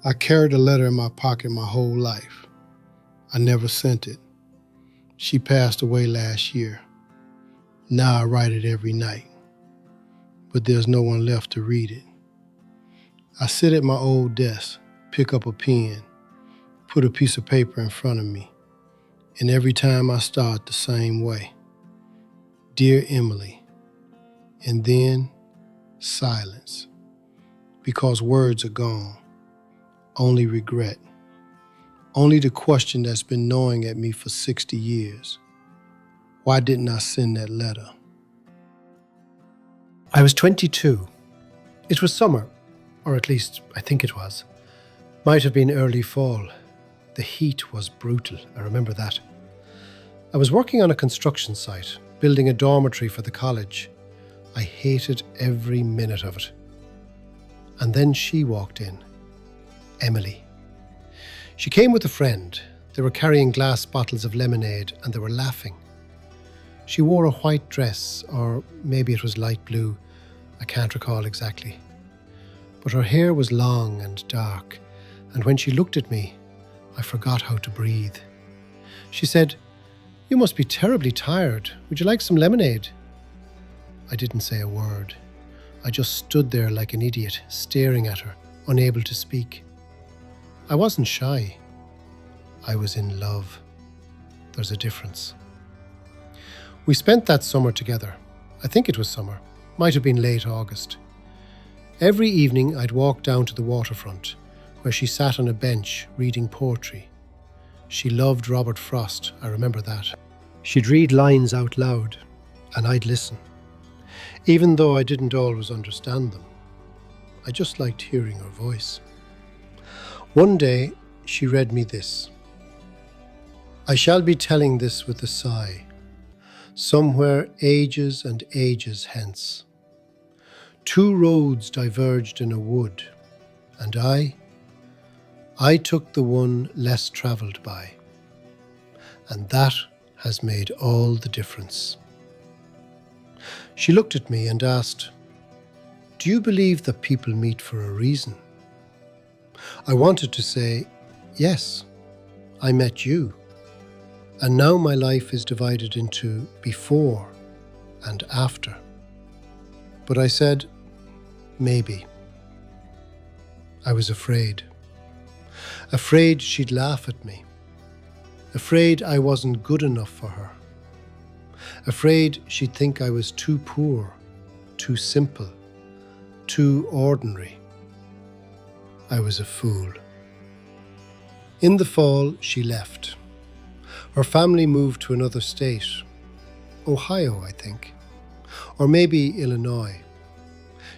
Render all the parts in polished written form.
I carried a letter in my pocket my whole life. I never sent it. She passed away last year. Now I write it every night, but there's no one left to read it. I sit at my old desk, pick up a pen, put a piece of paper in front of me, and every time I start the same way. Dear Emily, and then silence, because words are gone, only regret, only the question that's been gnawing at me for 60 years. Why didn't I send that letter? I was 22. It was summer, or at least I think it was. Might have been early fall. The heat was brutal, I remember that. I was working on a construction site, building a dormitory for the college. I hated every minute of it. And then she walked in, Emily. She came with a friend. They were carrying glass bottles of lemonade and they were laughing. She wore a white dress, or maybe it was light blue. I can't recall exactly. But her hair was long and dark, and when she looked at me, I forgot how to breathe. She said, "You must be terribly tired. Would you like some lemonade?" I didn't say a word. I just stood there like an idiot, staring at her, unable to speak. I wasn't shy. I was in love. There's a difference. We spent that summer together. I think it was summer. Might have been late August. Every evening I'd walk down to the waterfront, where she sat on a bench reading poetry. She loved Robert Frost, I remember that. She'd read lines out loud, and I'd listen. Even though I didn't always understand them, I just liked hearing her voice. One day, she read me this. "I shall be telling this with a sigh, somewhere ages and ages hence. Two roads diverged in a wood, and I took the one less travelled by. And that has made all the difference." She looked at me and asked, "Do you believe that people meet for a reason?" I wanted to say, "Yes, I met you. And now my life is divided into before and after." But I said, "Maybe." I was afraid. Afraid she'd laugh at me. Afraid I wasn't good enough for her. Afraid she'd think I was too poor, too simple, too ordinary. I was a fool. In the fall, she left. Her family moved to another state, Ohio, I think, or maybe Illinois.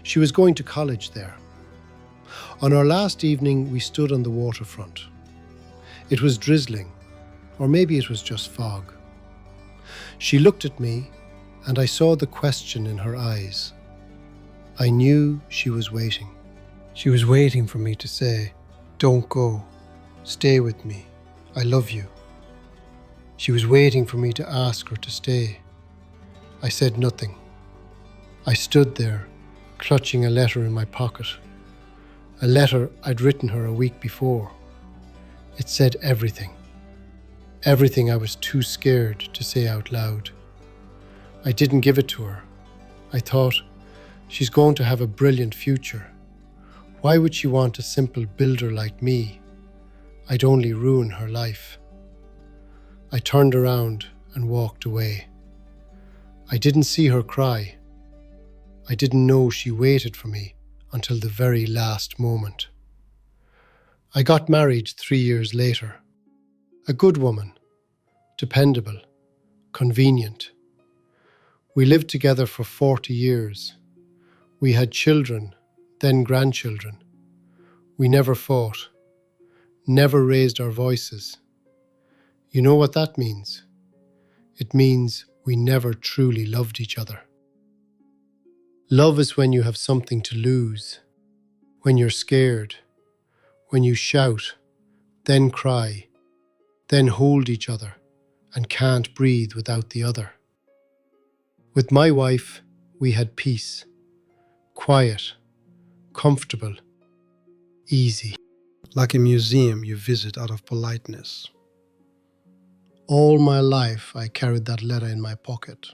She was going to college there. On our last evening, we stood on the waterfront. It was drizzling, or maybe it was just fog. She looked at me, and I saw the question in her eyes. I knew she was waiting. She was waiting for me to say, "Don't go. Stay with me. I love you." She was waiting for me to ask her to stay. I said nothing. I stood there, clutching a letter in my pocket. A letter I'd written her a week before. It said everything. Everything I was too scared to say out loud. I didn't give it to her. I thought, she's going to have a brilliant future. Why would she want a simple builder like me? I'd only ruin her life. I turned around and walked away. I didn't see her cry. I didn't know she waited for me until the very last moment. I got married 3 years later. A good woman, dependable, convenient. We lived together for 40 years. We had children, then grandchildren. We never fought, never raised our voices. You know what that means? It means we never truly loved each other. Love is when you have something to lose, when you're scared, when you shout, then cry, then hold each other and can't breathe without the other. With my wife, we had peace, quiet, comfortable, easy. like a museum you visit out of politeness. All my life, I carried that letter in my pocket.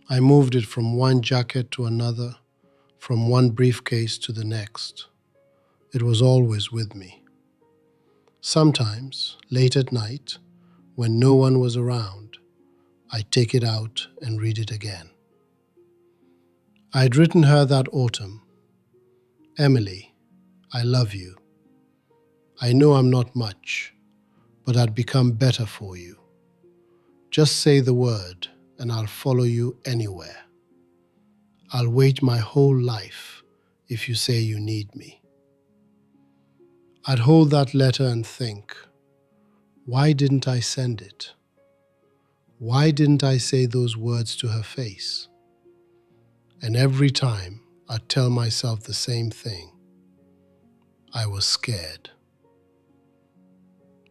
I moved it from one jacket to another, from one briefcase to the next. It was always with me. Sometimes, late at night, when no one was around, I'd take it out and read it again. I'd written her that autumn, "Emily, I love you. I know I'm not much, but I'd become better for you. Just say the word and I'll follow you anywhere. I'll wait my whole life if you say you need me." I'd hold that letter and think, why didn't I send it? Why didn't I say those words to her face? And every time I'd tell myself the same thing. I was scared.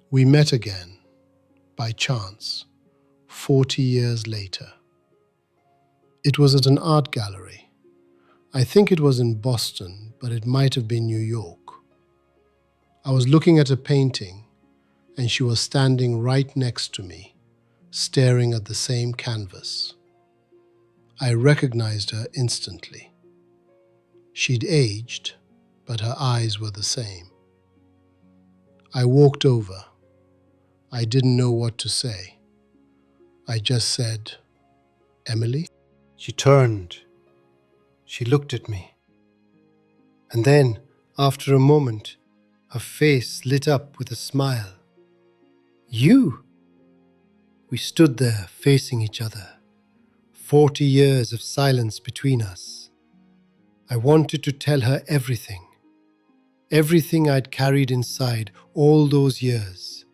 We met again, by chance, 40 years later. It was at an art gallery. I think it was in Boston, but it might have been New York. I was looking at a painting, and she was standing right next to me, staring at the same canvas. I recognized her instantly. She'd aged, but her eyes were the same. I walked over. I didn't know what to say. I just said, "Emily?" She turned. She looked at me. And then, after a moment, her face lit up with a smile. "You?" We stood there facing each other, 40 years of silence between us. I wanted to tell her everything I'd carried inside all those years.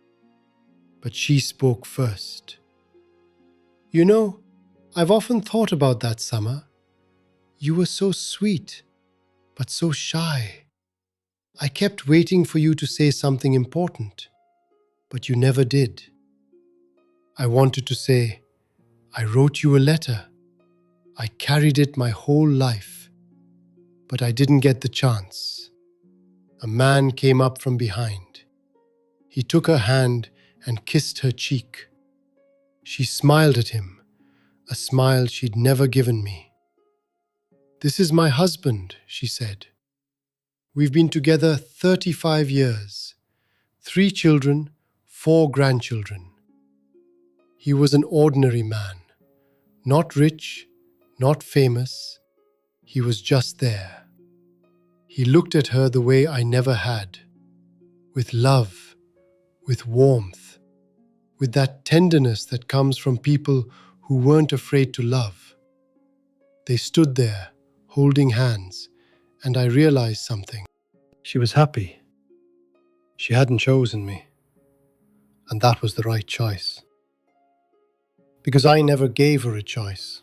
But she spoke first. "You know, I've often thought about that summer. You were so sweet, but so shy. I kept waiting for you to say something important, but you never did. I wanted to say, I wrote you a letter. I carried it my whole life, but I didn't get the chance." A man came up from behind. He took her hand and kissed her cheek. She smiled at him, a smile she'd never given me. "This is my husband," she said. "We've been together 35 years, 3 children, 4 grandchildren." He was an ordinary man, not rich, not famous. He was just there. He looked at her the way I never had, with love, with warmth, with that tenderness that comes from people who weren't afraid to love. They stood there, holding hands, and I realized something. She was happy. She hadn't chosen me, and that was the right choice. Because I never gave her a choice.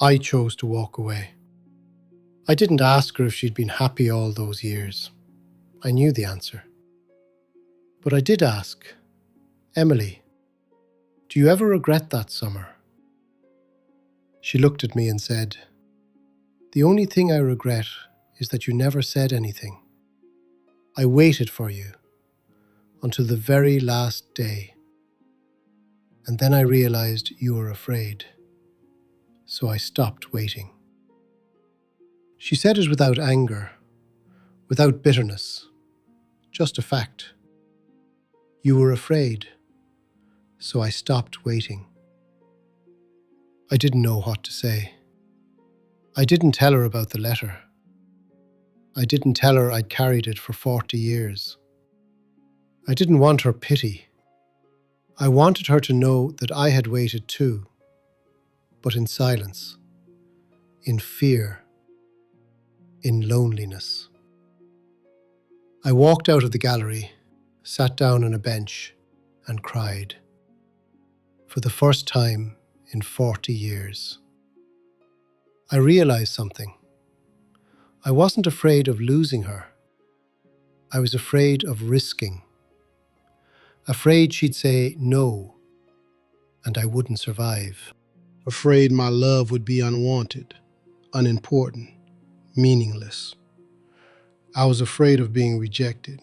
I chose to walk away. I didn't ask her if she'd been happy all those years. I knew the answer. But I did ask, "Emily, do you ever regret that summer?" She looked at me and said, "The only thing I regret is that you never said anything. I waited for you until the very last day. And then I realized you were afraid. So I stopped waiting." She said it without anger, without bitterness, just a fact. You were afraid, so I stopped waiting. I didn't know what to say. I didn't tell her about the letter. I didn't tell her I'd carried it for 40 years. I didn't want her pity. I wanted her to know that I had waited too, but in silence, in fear, in loneliness. I walked out of the gallery, sat down on a bench, and cried. For the first time in 40 years. I realized something. I wasn't afraid of losing her. I was afraid of risking. Afraid she'd say no, and I wouldn't survive. Afraid my love would be unwanted, unimportant, meaningless. I was afraid of being rejected,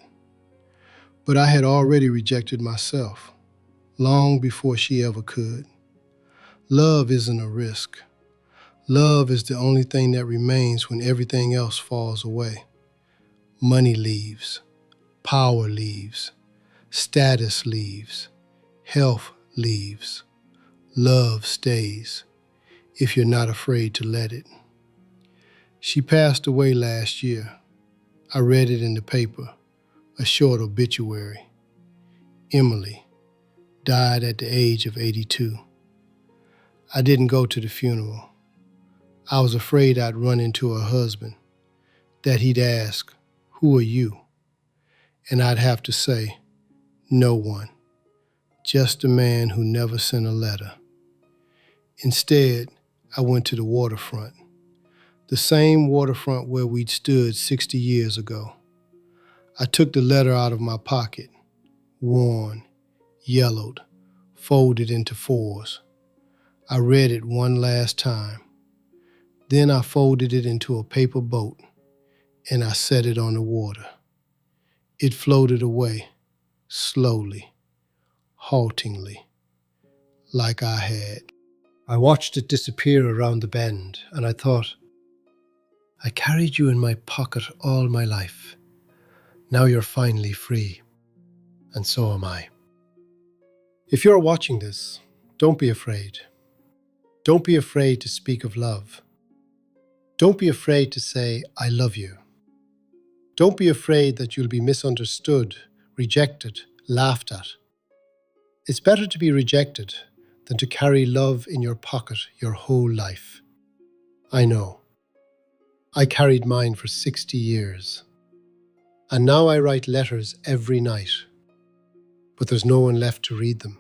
But I had already rejected myself, long before she ever could. Love isn't a risk. Love is the only thing that remains when everything else falls away. Money leaves, power leaves, status leaves, health leaves. Love stays, if you're not afraid to let it. She passed away last year. I read it in the paper, a short obituary. Emily died at the age of 82. I didn't go to the funeral. I was afraid I'd run into her husband, that he'd ask, "Who are you?" And I'd have to say, "No one, just a man who never sent a letter." Instead, I went to the waterfront, the same waterfront where we'd stood 60 years ago. I took the letter out of my pocket, worn, yellowed, folded into fours. I read it one last time. Then I folded it into a paper boat, and I set it on the water. It floated away, slowly, haltingly, like I had. I watched it disappear around the bend, and I thought, I carried you in my pocket all my life. Now you're finally free, and so am I. If you're watching this, don't be afraid. Don't be afraid to speak of love. Don't be afraid to say, I love you. Don't be afraid that you'll be misunderstood, rejected, laughed at. It's better to be rejected than to carry love in your pocket your whole life. I know. I carried mine for 60 years. And now I write letters every night. But there's no one left to read them.